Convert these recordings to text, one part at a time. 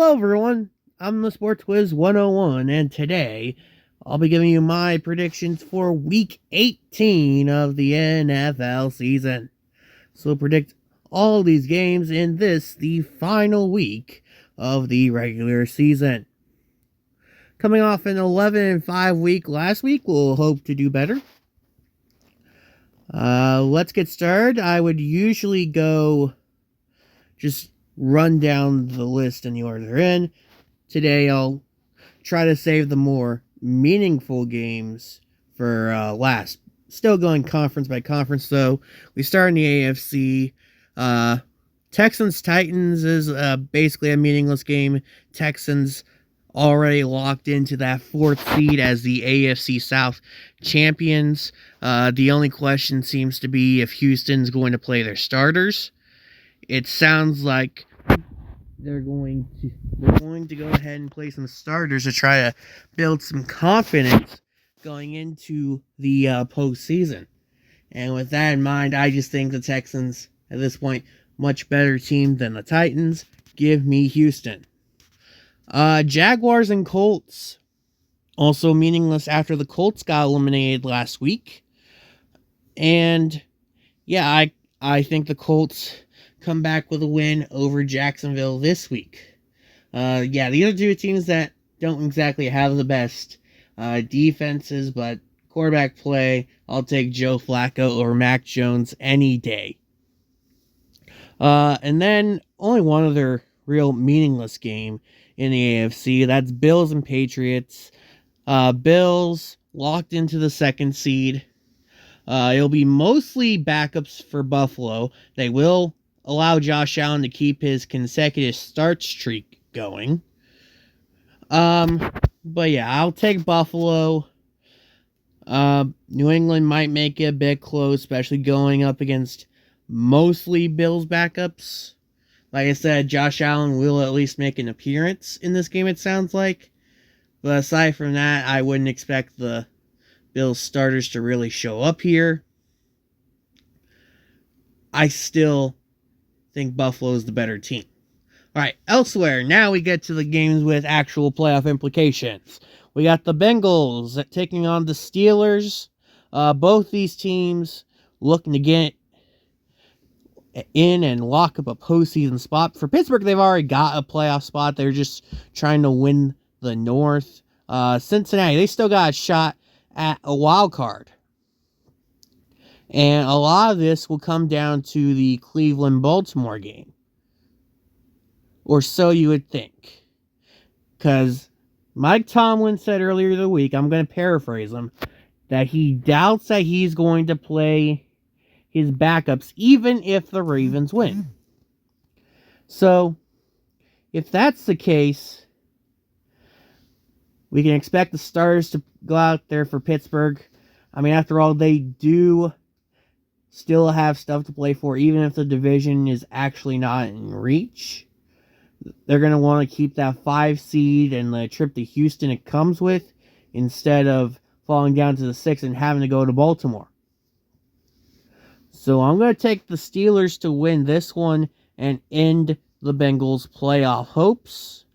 Hello everyone, I'm the Sports Quiz 101, and today I'll be giving you my predictions for Week 18 of the NFL season. So predict all these games in this, the final week of the regular season. Coming off an 11-5 week last week, we'll hope to do better. Let's get started. I would usually go just run down the list in the order they're in. Today I'll try to save the more meaningful games for last. Still going conference by conference, though. We start in the AFC. Texans-Titans is basically a meaningless game. Texans already locked into that 4th seed as the AFC South champions. The only question seems to be if Houston's going to play their starters. It sounds like they're going to go ahead and play some starters to try to build some confidence going into the postseason. And with that in mind, I just think the Texans, at this point, much better team than the Titans. Give me Houston. Jaguars and Colts, also meaningless after the Colts got eliminated last week. And yeah, I think the Colts come back with a win over Jacksonville this week. These are two teams that don't exactly have the best defenses, but quarterback play, I'll take Joe Flacco over Mac Jones any day. And then only one other real meaningless game in the AFC. That's Bills and Patriots. Bills locked into the 2nd seed. It'll be mostly backups for Buffalo. They will allow Josh Allen to keep his consecutive start streak going. But yeah, I'll take Buffalo. New England might make it a bit close, especially going up against mostly Bills backups. Like I said, Josh Allen will at least make an appearance in this game, it sounds like. But aside from that, I wouldn't expect the Bills starters to really show up here. I still think Buffalo is the better team. Alright, elsewhere, now we get to the games with actual playoff implications. We got the Bengals taking on the Steelers. Both these teams looking to get in and lock up a postseason spot. For Pittsburgh, they've already got a playoff spot. They're just trying to win the North. Cincinnati, they still got a shot at a wild card. And a lot of this will come down to the Cleveland-Baltimore game. Or so you would think. Because Mike Tomlin said earlier in the week, I'm going to paraphrase him, that he doubts that he's going to play his backups even if the Ravens win. So, if that's the case, we can expect the starters to go out there for Pittsburgh. I mean, after all, they do still have stuff to play for, even if the division is actually not in reach. They're going to want to keep that 5 seed and the trip to Houston it comes with, instead of falling down to the 6 and having to go to Baltimore. So I'm going to take the Steelers to win this one and end the Bengals' playoff hopes.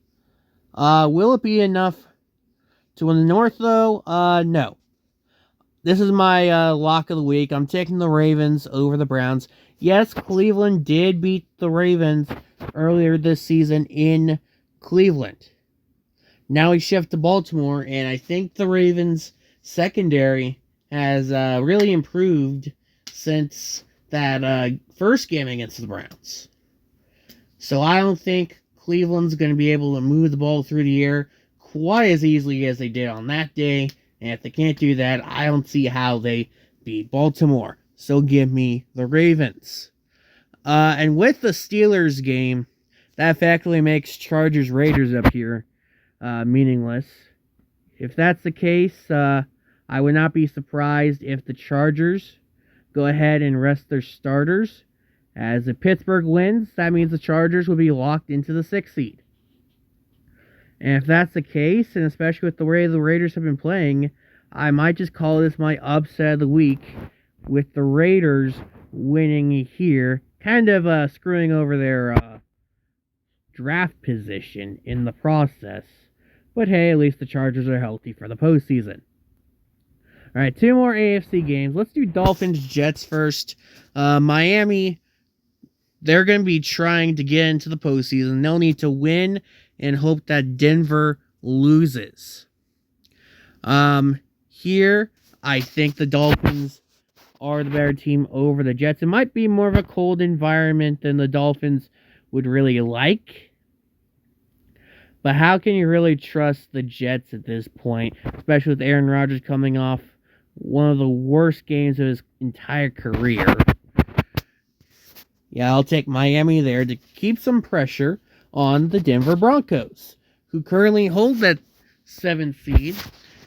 Will it be enough to win the North, though? No. This is my lock of the week. I'm taking the Ravens over the Browns. Yes, Cleveland did beat the Ravens earlier this season in Cleveland. Now we shift to Baltimore, and I think the Ravens' secondary has really improved since that first game against the Browns. So I don't think Cleveland's going to be able to move the ball through the air quite as easily as they did on that day. And if they can't do that, I don't see how they beat Baltimore. So give me the Ravens. And with the Steelers game, that effectively makes Chargers-Raiders up here meaningless. If that's the case, I would not be surprised if the Chargers go ahead and rest their starters. As if Pittsburgh wins, that means the Chargers will be locked into the 6th seed. And if that's the case, and especially with the way the Raiders have been playing, I might just call this my upset of the week, with the Raiders winning here, kind of screwing over their draft position in the process. But hey, at least the Chargers are healthy for the postseason. All right, 2 more AFC games. Let's do Dolphins-Jets first. Miami, they're going to be trying to get into the postseason. They'll need to win and hope that Denver loses. Here, I think the Dolphins are the better team over the Jets. It might be more of a cold environment than the Dolphins would really like. But how can you really trust the Jets at this point, especially with Aaron Rodgers coming off one of the worst games of his entire career? Yeah, I'll take Miami there to keep some pressure on the Denver Broncos, who currently hold that 7th seed,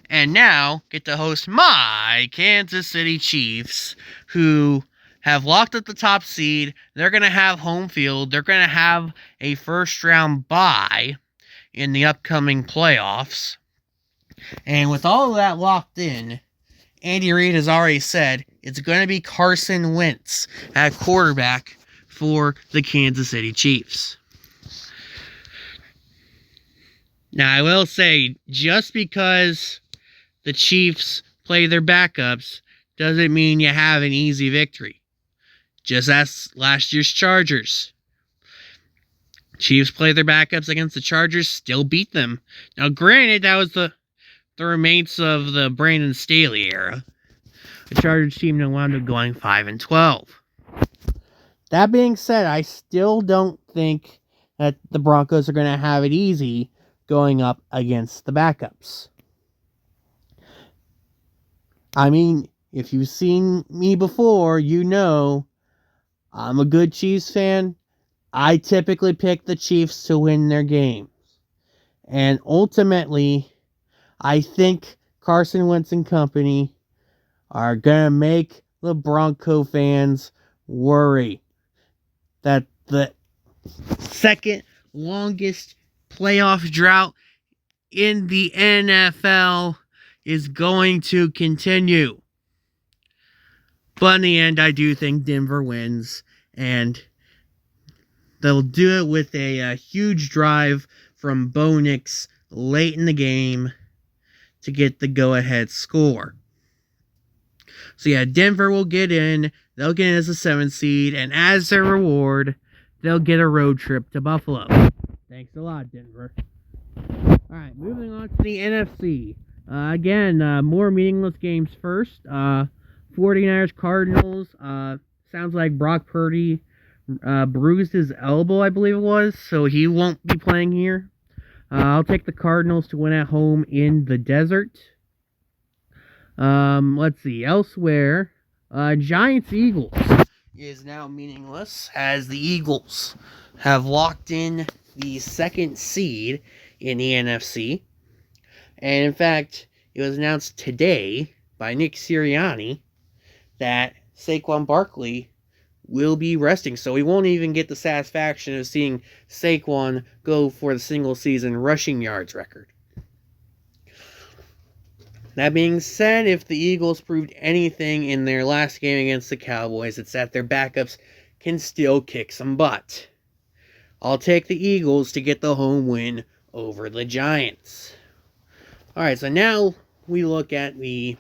and now get to host my Kansas City Chiefs, who have locked up the top seed. They're going to have home field. They're going to have a first-round bye in the upcoming playoffs. And with all of that locked in, Andy Reid has already said it's going to be Carson Wentz at quarterback for the Kansas City Chiefs. Now, I will say, just because the Chiefs play their backups doesn't mean you have an easy victory. Just as last year's Chargers. Chiefs play their backups against the Chargers, still beat them. Now, granted, that was the remains of the Brandon Staley era. The Chargers team now wound up going 5-12. That being said, I still don't think that the Broncos are going to have it easy going up against the backups. I mean, if you've seen me before, you know I'm a good Chiefs fan. I typically pick the Chiefs to win their games. And ultimately, I think Carson Wentz and company are going to make the Bronco fans worry that the second longest playoff drought in the NFL is going to continue. But in the end, I do think Denver wins, and they'll do it with a huge drive from Bo Nix late in the game to get the go-ahead score. So yeah, Denver will get in. They'll get in as a 7th seed, and as their reward, they'll get a road trip to Buffalo. Thanks a lot, Denver. Alright, moving on to the NFC. Again, more meaningless games first. 49ers Cardinals. Sounds like Brock Purdy bruised his elbow, I believe it was, so he won't be playing here. I'll take the Cardinals to win at home in the desert. Let's see. Elsewhere, Giants-Eagles is now meaningless, as the Eagles have locked in the 2nd seed in the NFC. And in fact, it was announced today by Nick Sirianni that Saquon Barkley will be resting, so we won't even get the satisfaction of seeing Saquon go for the single-season rushing yards record. That being said, if the Eagles proved anything in their last game against the Cowboys, it's that their backups can still kick some butt. I'll take the Eagles to get the home win over the Giants. Alright, so now we look at the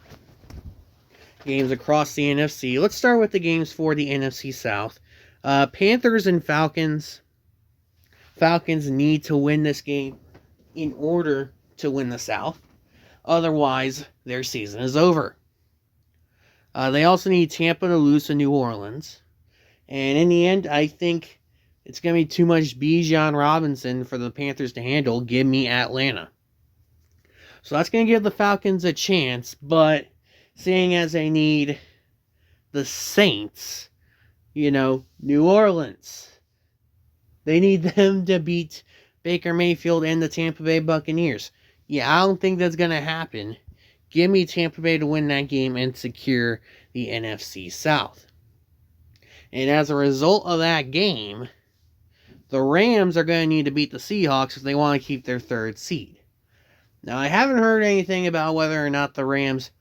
games across the NFC. Let's start with the games for the NFC South. Panthers and Falcons. Falcons need to win this game in order to win the South. Otherwise, their season is over. They also need Tampa to lose to New Orleans. And in the end, I think it's going to be too much Bijan Robinson for the Panthers to handle. Give me Atlanta. So that's going to give the Falcons a chance, but seeing as they need the Saints, New Orleans, they need them to beat Baker Mayfield and the Tampa Bay Buccaneers. Yeah, I don't think that's going to happen. Give me Tampa Bay to win that game and secure the NFC South. And as a result of that game, the Rams are going to need to beat the Seahawks if they want to keep their 3rd seed. Now, I haven't heard anything about whether or not the Rams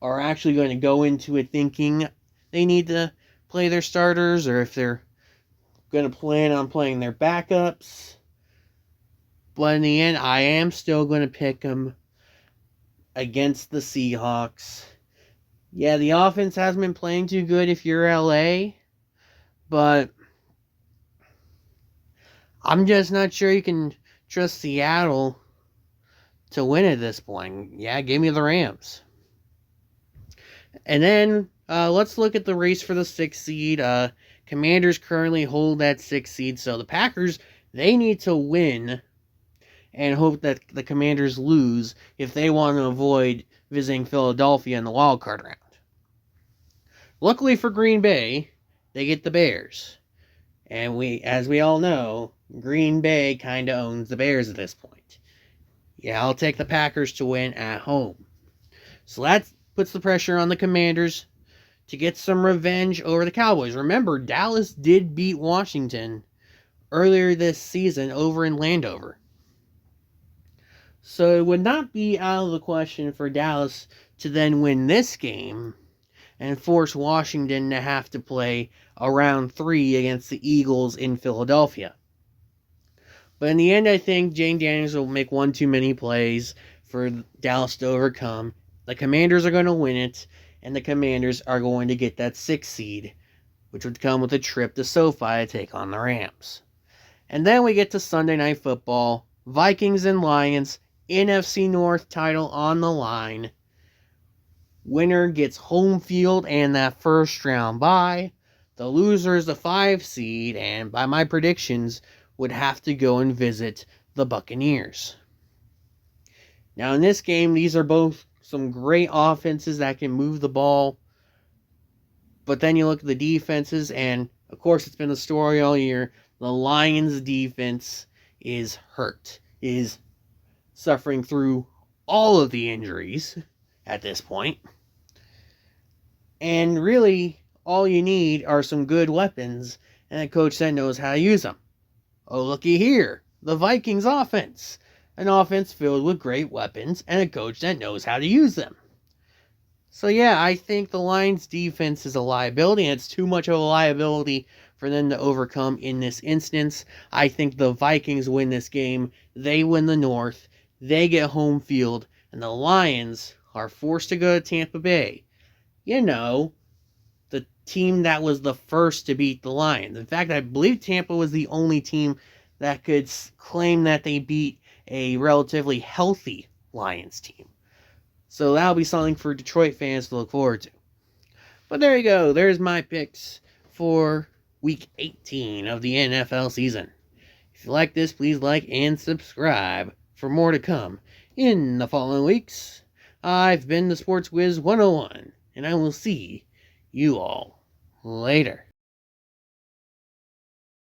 are actually going to go into it thinking they need to play their starters, or if they're going to plan on playing their backups. But in the end, I am still going to pick them against the Seahawks. Yeah, the offense hasn't been playing too good if you're LA, but I'm just not sure you can trust Seattle to win at this point. Yeah, give me the Rams. And then let's look at the race for the 6th seed. Commanders currently hold that 6th seed, so the Packers, they need to win and hope that the Commanders lose if they want to avoid visiting Philadelphia in the wild card round. Luckily for Green Bay, they get the Bears. And as we all know, Green Bay kind of owns the Bears at this point. Yeah, I'll take the Packers to win at home. So that puts the pressure on the Commanders to get some revenge over the Cowboys. Remember, Dallas did beat Washington earlier this season over in Landover. So it would not be out of the question for Dallas to then win this game and force Washington to have to play a round 3 against the Eagles in Philadelphia. But in the end, I think Jane Daniels will make one too many plays for Dallas to overcome. The Commanders are going to win it, and the Commanders are going to get that 6th seed, which would come with a trip to SoFi to take on the Rams. And then we get to Sunday Night Football. Vikings and Lions, NFC North title on the line. Winner gets home field and that first round bye. The loser is the 5 seed, and by my predictions, would have to go and visit the Buccaneers. Now in this game, these are both some great offenses that can move the ball. But then you look at the defenses, and of course it's been the story all year. The Lions defense is hurt, is suffering through all of the injuries at this point. And really, all you need are some good weapons and a coach that knows how to use them. Oh, looky here, the Vikings offense. An offense filled with great weapons and a coach that knows how to use them. So yeah, I think the Lions defense is a liability, and it's too much of a liability for them to overcome in this instance. I think the Vikings win this game. They win the North. They get home field, and the Lions are forced to go to Tampa Bay. You know, the team that was the first to beat the Lions. In fact, I believe Tampa was the only team that could claim that they beat a relatively healthy Lions team. So that'll be something for Detroit fans to look forward to. But there you go. There's my picks for Week 18 of the NFL season. If you like this, please like and subscribe for more to come in the following weeks. I've been the Sports Wiz 101, and I will see you all later.